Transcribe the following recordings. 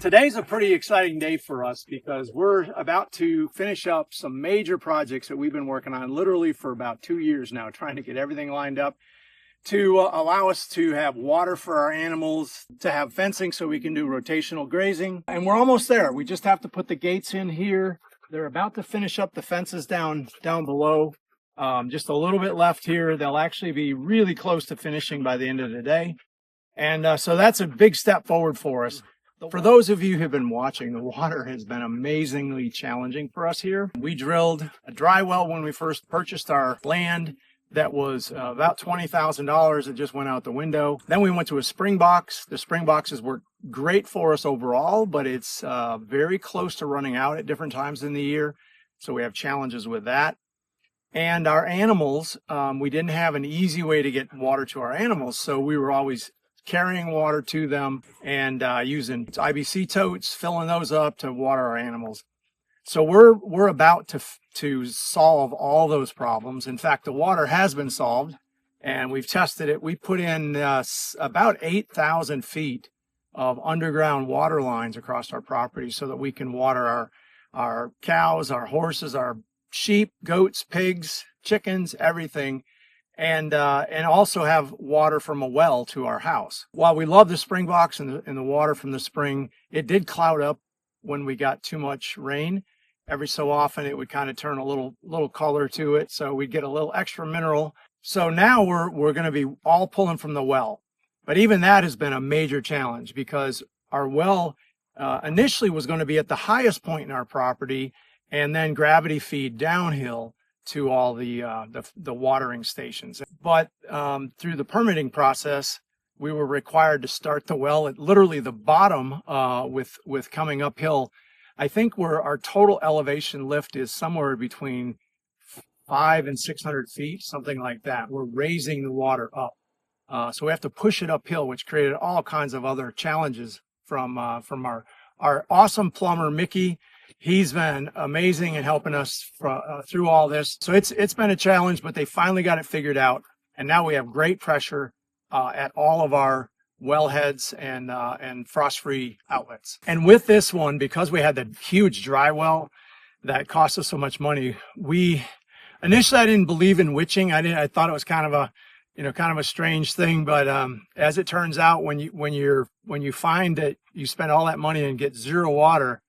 Today's a pretty exciting day for us because we're about to finish up some major projects that we've been working on literally for about 2 years now, trying to get everything lined up to allow us to have water for our animals, to have fencing so we can do rotational grazing. And we're almost there. We just have to put the gates in here. They're about to finish up the fences down below. Just a little bit left here. They'll actually be really close to finishing by the end of the day. And so that's a big step forward for us. For those of you who have been watching, the water has been amazingly challenging for us here. We drilled a dry well when we first purchased our land that was about $20,000. It just went out the window. Then we went to a spring box. The spring boxes work great for us overall, but it's very close to running out at different times in the year. So we have challenges with that. And our animals, we didn't have an easy way to get water to our animals. So we were always carrying water to them and using IBC totes, filling those up to water our animals. So we're about to solve all those problems. In fact, the water has been solved, and we've tested it. We put in about 8,000 feet of underground water lines across our property so that we can water our cows, our horses, our sheep, goats, pigs, chickens, everything. And also have water from a well to our house. While we love the spring box and the water from the spring, it did cloud up when we got too much rain. Every so often it would kind of turn a little color to it, so we'd get a little extra mineral. So now we're going to be all pulling from the well. But even that has been a major challenge because our well initially was going to be at the highest point in our property and then gravity feed downhill to all the watering stations. But through the permitting process, we were required to start the well at literally the bottom with coming uphill. I think where our total elevation lift is somewhere between 500 and 600 feet, something like that. We're raising the water up. So we have to push it uphill, which created all kinds of other challenges from our awesome plumber, Mickey. He's been amazing in helping us through all this. So it's been a challenge, but they finally got it figured out. And now we have great pressure at all of our wellheads and frost-free outlets. And with this one, because we had the huge dry well that cost us so much money, initially I didn't believe in witching. I thought it was kind of a strange thing. But as it turns out, when you find that you spend all that money and get zero water,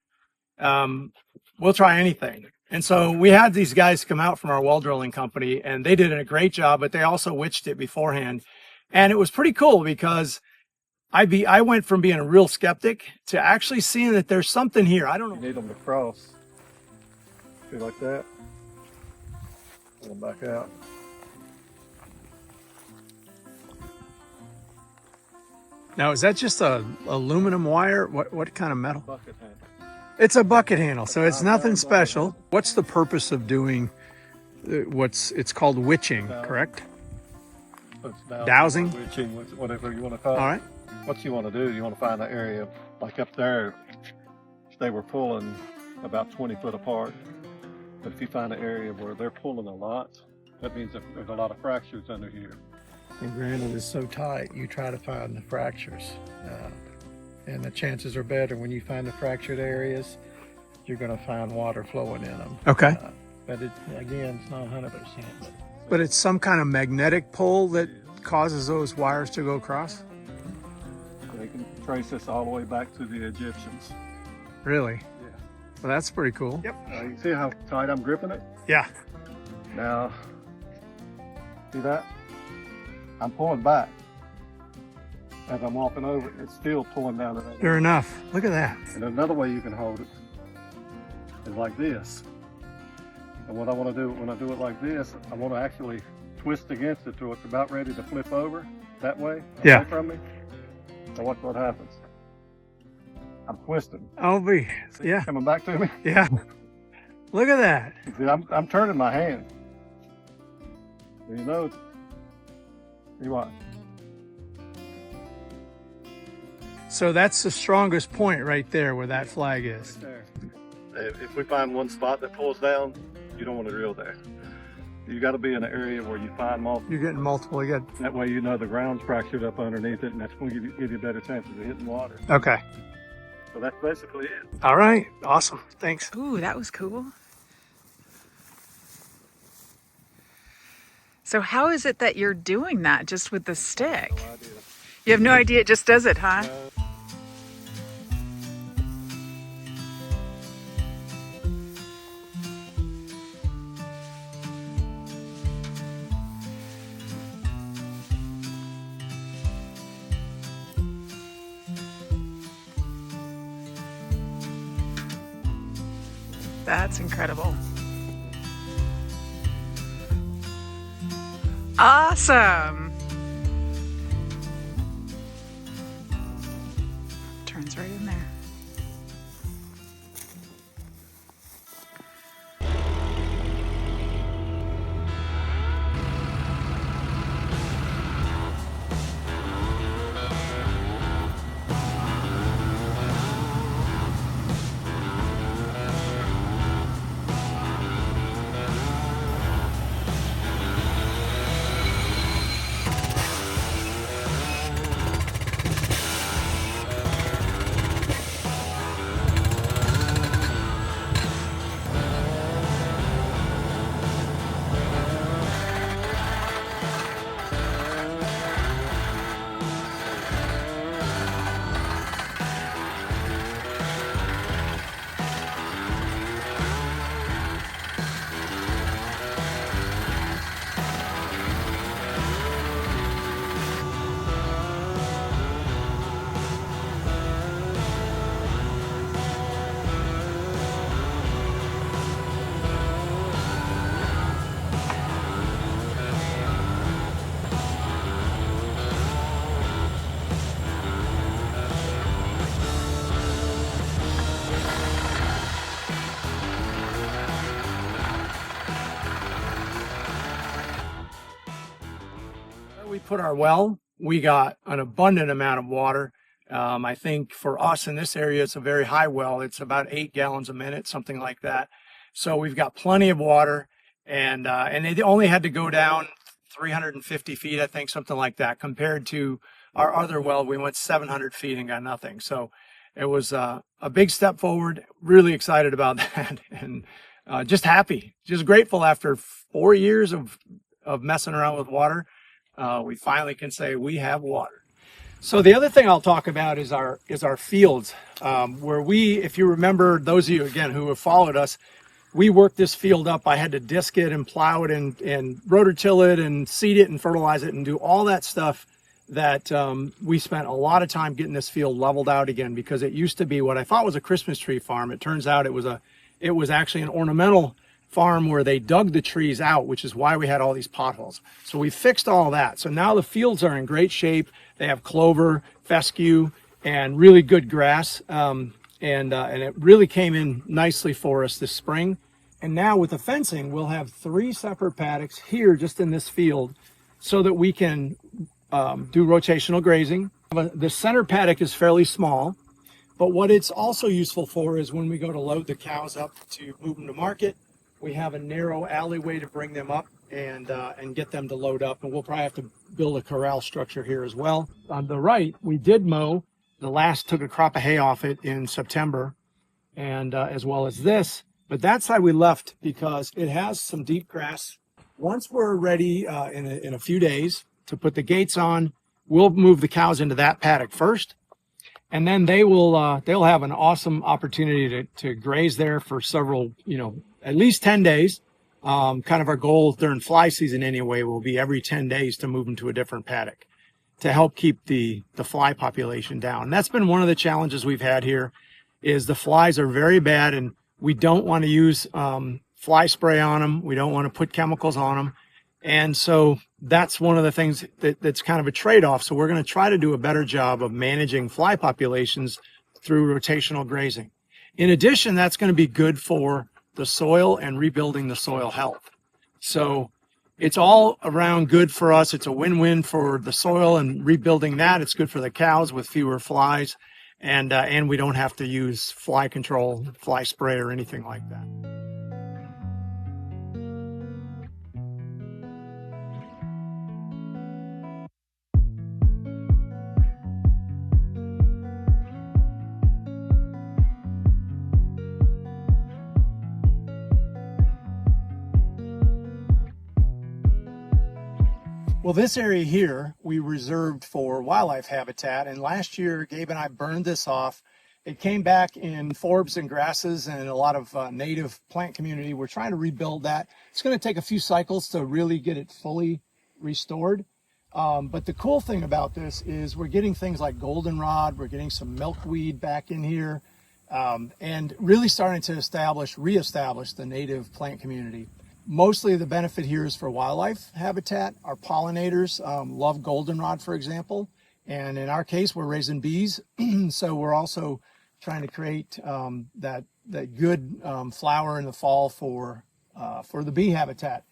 we'll try anything. And so we had these guys come out from our well drilling company, and they did a great job, but they also witched it beforehand. And it was pretty cool because I went from being a real skeptic to actually seeing that there's something here. I don't know. You need them to cross. See, like that. Pull them back out. Now, is that just a aluminum wire? What kind of metal? Bucket handle. It's a bucket handle, so it's nothing special. What's the purpose of doing it's called witching, correct? Dowsing? Witching, whatever you want to call it. All right. What you want to do, you want to find an area, like up there, they were pulling about 20 foot apart. But if you find an area where they're pulling a lot, that means that there's a lot of fractures under here. And granite is so tight, you try to find the fractures. And the chances are better when you find the fractured areas, you're going to find water flowing in them. Okay. But again, it's not 100%. But it's some kind of magnetic pull that causes those wires to go across? They can trace this all the way back to the Egyptians. Really? Yeah. Well, that's pretty cool. Yep. You see how tight I'm gripping it? Yeah. Now, see that? I'm pulling back. As I'm walking over it, it's still pulling down to that. Sure enough. Look at that. And another way you can hold it is like this. And what I want to do when I do it like this, I want to actually twist against it till it's about ready to flip over that way, away from me. So watch what happens. I'm twisting. See, yeah. Coming back to me. Yeah. Look at that. See, I'm turning my hand. So you know, see what? So that's the strongest point right there where that flag is. Right there. If we find one spot that pulls down, you don't want to drill there. You got to be in an area where you find multiple. You're getting multiple again. That way you know the ground's fractured up underneath it, and that's going to give you better chances of hitting water. Okay. So that's basically it. All right, awesome, thanks. Ooh, that was cool. So how is it that you're doing that just with the stick? No idea. You have no idea, it just does it, huh? No. That's incredible. Awesome. Turns right in there. We put our well, we got an abundant amount of water. I think for us in this area, it's a very high well. It's about 8 gallons a minute, something like that. So we've got plenty of water, and they only had to go down 350 feet, I think, something like that, compared to our other well. We went 700 feet and got nothing. So it was a big step forward. Really excited about that, and just happy, just grateful after 4 years of messing around with water. We finally can say we have water. So the other thing I'll talk about is our fields, where if you remember, those of you again who have followed us, we worked this field up. I had to disc it and plow it and rototill it and seed it and fertilize it and do all that stuff that we spent a lot of time getting this field leveled out again, because it used to be what I thought was a Christmas tree farm. It turns out it was actually an ornamental farm where they dug the trees out, which is why we had all these potholes. So we fixed all that. So now the fields are in great shape. They have clover, fescue, and really good grass. And it really came in nicely for us this spring. And now with the fencing, we'll have 3 separate paddocks here just in this field so that we can do rotational grazing. The center paddock is fairly small, but what it's also useful for is when we go to load the cows up to move them to market, we have a narrow alleyway to bring them up and get them to load up. And we'll probably have to build a corral structure here as well. On the right, we did mow. Took a crop of hay off it in September, and as well as this. But that side we left because it has some deep grass. Once we're ready in a few days to put the gates on, we'll move the cows into that paddock first. And then they'll have an awesome opportunity to graze there for several, at least 10 days. Kind of our goal during fly season anyway will be every 10 days to move them to a different paddock to help keep the fly population down. And that's been one of the challenges we've had here, is the flies are very bad, and we don't want to use fly spray on them. We don't want to put chemicals on them. And so that's one of the things that's kind of a trade-off. So we're going to try to do a better job of managing fly populations through rotational grazing. In addition, that's going to be good for the soil and rebuilding the soil health. So it's all around good for us. It's a win-win for the soil and rebuilding that. It's good for the cows with fewer flies, and we don't have to use fly control, fly spray, or anything like that. Well, this area here we reserved for wildlife habitat, and last year Gabe and I burned this off. It came back in forbs and grasses and a lot of native plant community. We're trying to rebuild that. It's going to take a few cycles to really get it fully restored. But the cool thing about this is we're getting things like goldenrod, we're getting some milkweed back in here, and really starting to reestablish the native plant community. Mostly the benefit here is for wildlife habitat. Our pollinators love goldenrod, for example. And in our case, we're raising bees. So we're also trying to create that good flower in the fall for the bee habitat.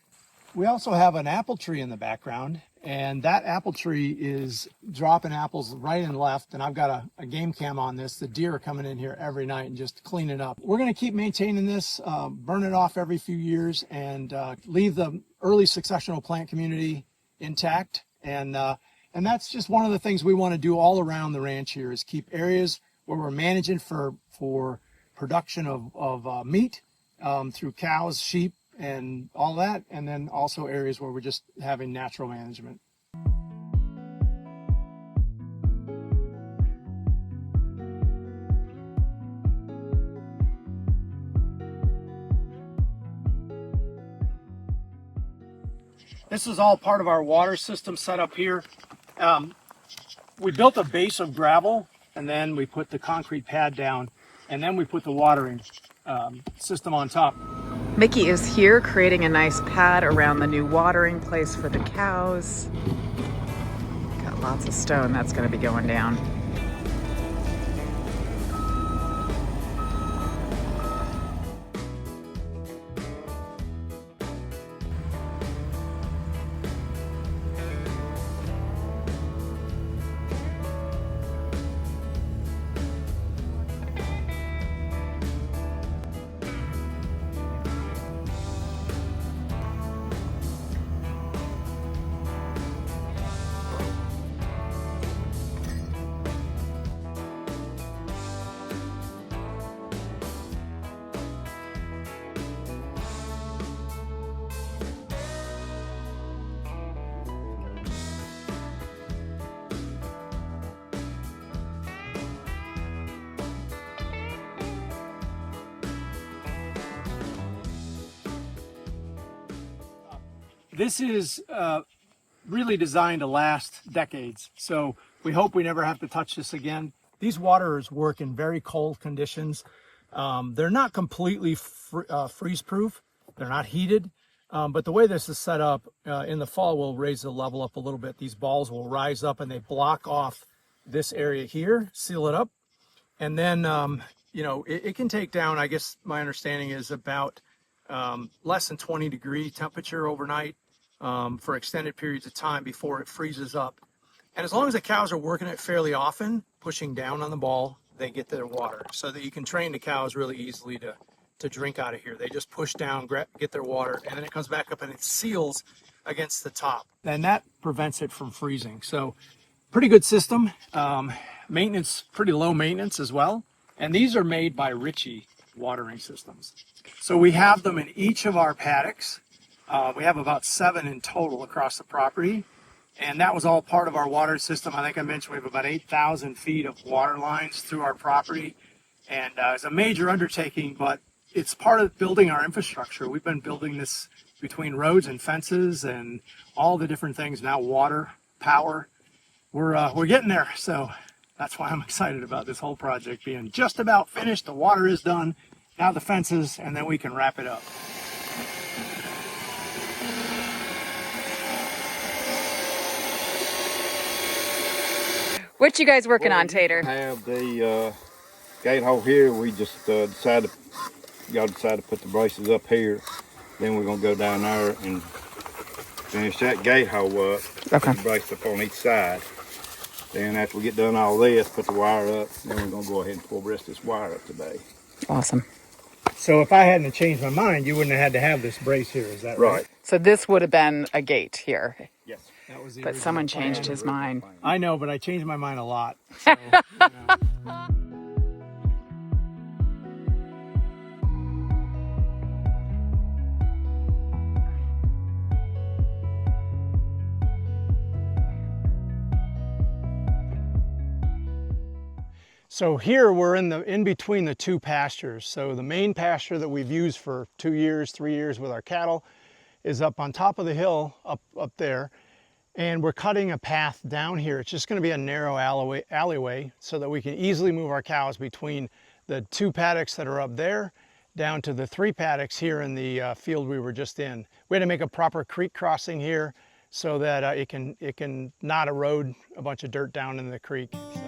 We also have an apple tree in the background, and that apple tree is dropping apples right and left. And I've got a game cam on this. The deer are coming in here every night and just cleaning up. We're going to keep maintaining this, burn it off every few years, and leave the early successional plant community intact. And that's just one of the things we want to do all around the ranch here, is keep areas where we're managing for production of meat through cows, sheep, and all that, and then also areas where we're just having natural management. This is all part of our water system set up here. We built a base of gravel, and then we put the concrete pad down, and then we put the watering system on top. Mickey is here creating a nice pad around the new watering place for the cows. Got lots of stone that's going to be going down. This is really designed to last decades, so we hope we never have to touch this again. These waterers work in very cold conditions. They're not completely freeze-proof. They're not heated, but the way this is set up, in the fall we'll raise the level up a little bit. These balls will rise up and they block off this area here, seal it up, and then you know, it can take down, I guess my understanding is about less than 20 degree temperature overnight for extended periods of time before it freezes up. And as long as the cows are working it fairly often, pushing down on the ball, they get their water, so that you can train the cows really easily to drink out of here. They just push down, get their water, and then it comes back up and it seals against the top. And that prevents it from freezing. So pretty good system. Maintenance, pretty low maintenance as well. And these are made by Ritchie watering systems. So we have them in each of our paddocks. We have about 7 in total across the property. And that was all part of our water system. I think I mentioned we have about 8,000 feet of water lines through our property. And it's a major undertaking, but it's part of building our infrastructure. We've been building this between roads and fences and all the different things. Now water, power, we're getting there. So that's why I'm excited about this whole project being just about finished. The water is done, now the fences, and then we can wrap it up. What you guys working on, Tater? I have the gate hole here. We just decided to put the braces up here. Then we're gonna go down there and finish that gate hole up. Okay. Put the brace up on each side. Then after we get done all this, put the wire up. Then we're gonna go ahead and pull the rest of this wire up today. Awesome. So if I hadn't changed my mind, you wouldn't have had to have this brace here, is that right? Right. So this would have been a gate here, Yes. That was the but original someone plan. changed his mind. I know, but I changed my mind a lot. So, you know. So here we're in between the two pastures. So the main pasture that we've used for 2 years, 3 years with our cattle is up on top of the hill up there. And we're cutting a path down here. It's just going to be a narrow alleyway so that we can easily move our cows between the 2 paddocks that are up there down to the 3 paddocks here in the field we were just in. We had to make a proper creek crossing here so that it can not erode a bunch of dirt down in the creek. So.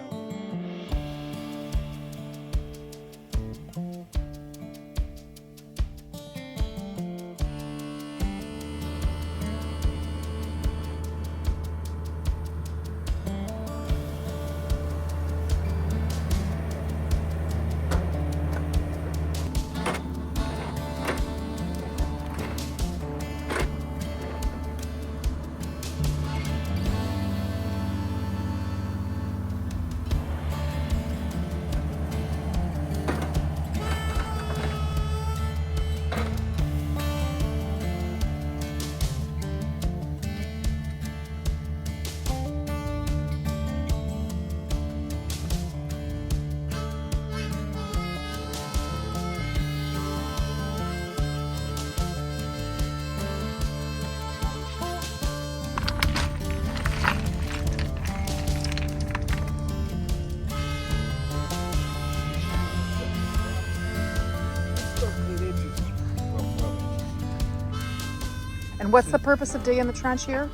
And what's the purpose of digging the trench here?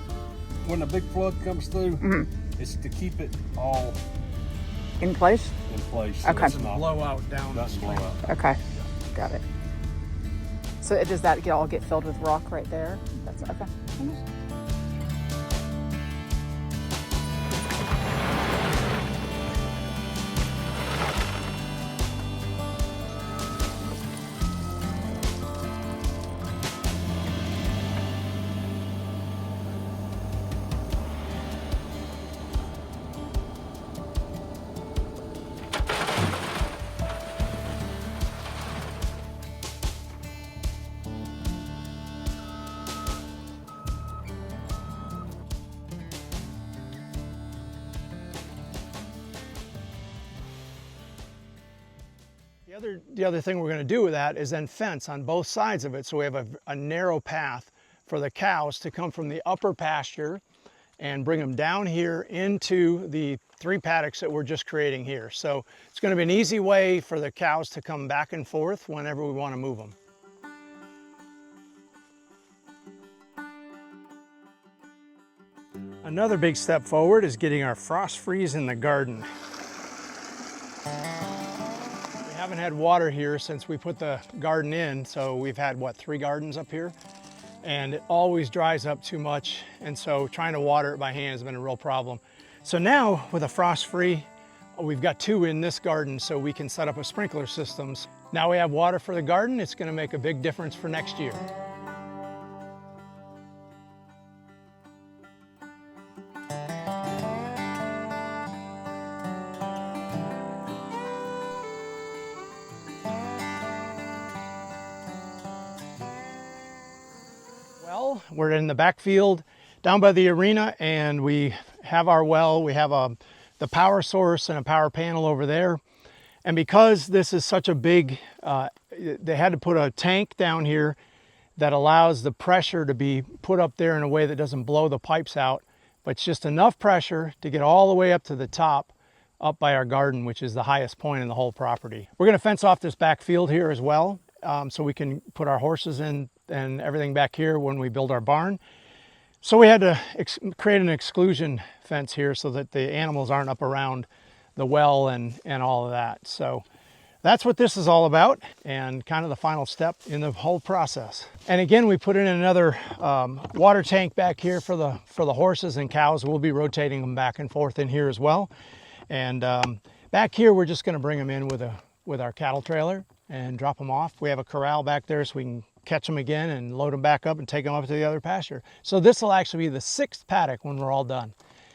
When a big flood comes through, it's to keep it all In place? in place. Okay. It's not Blow out down. doesn't blow out. Okay, got it. So does that all get filled with rock right there? That's okay. The other thing we're going to do with that is then fence on both sides of it, so we have a narrow path for the cows to come from the upper pasture and bring them down here into the 3 paddocks that we're just creating here. So it's going to be an easy way for the cows to come back and forth whenever we want to move them. Another big step forward is getting our frost freeze in the garden. We haven't had water here since we put the garden in, so we've had, what, 3 gardens up here? And it always dries up too much, and so trying to water it by hand has been a real problem. So now, with a frost-free, we've got 2 in this garden, so we can set up a sprinkler systems. Now we have water for the garden. It's going to make a big difference for next year. Well, we're in the backfield down by the arena, and we have our well. We have the power source and a power panel over there. And because this is such a big, they had to put a tank down here that allows the pressure to be put up there in a way that doesn't blow the pipes out, but it's just enough pressure to get all the way up to the top, up by our garden, which is the highest point in the whole property. We're going to fence off this back field here as well, so we can put our horses in and everything back here when we build our barn. So we had to create an exclusion fence here so that the animals aren't up around the well and all of that. So that's what this is all about, and kind of the final step in the whole process. And again, we put in another water tank back here for the horses and cows. We'll be rotating them back and forth in here as well. And back here, we're just going to bring them in with our cattle trailer and drop them off. We have a corral back there so we can catch them again and load them back up and take them up to the other pasture. So this will actually be the 6th paddock when we're all done.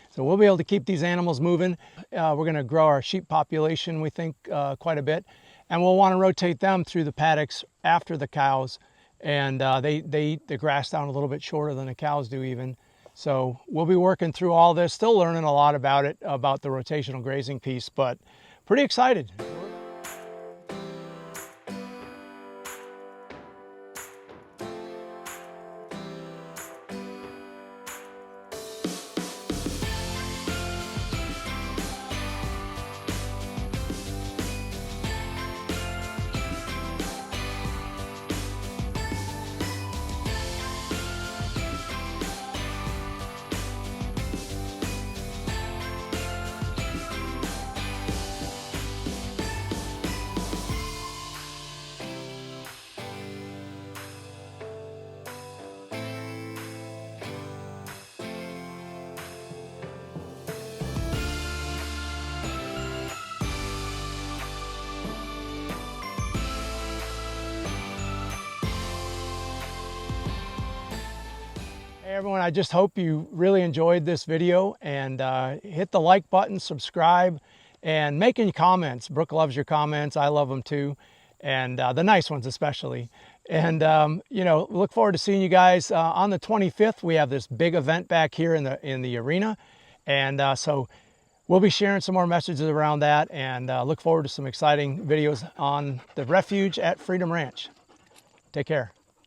So we'll be able to keep these animals moving. We're going to grow our sheep population, we think, quite a bit. And we'll want to rotate them through the paddocks after the cows. And they eat the grass down a little bit shorter than the cows do even. So we'll be working through all this, still learning a lot about it, about the rotational grazing piece, but pretty excited. Hey everyone, I just hope you really enjoyed this video, and hit the like button, subscribe, and make any comments. Brooke loves your comments. I love them too, and the nice ones especially. And you know, look forward to seeing you guys on the 25th. We have this big event back here in the arena, and so we'll be sharing some more messages around that, and look forward to some exciting videos on the refuge at Freedom Ranch. Take care.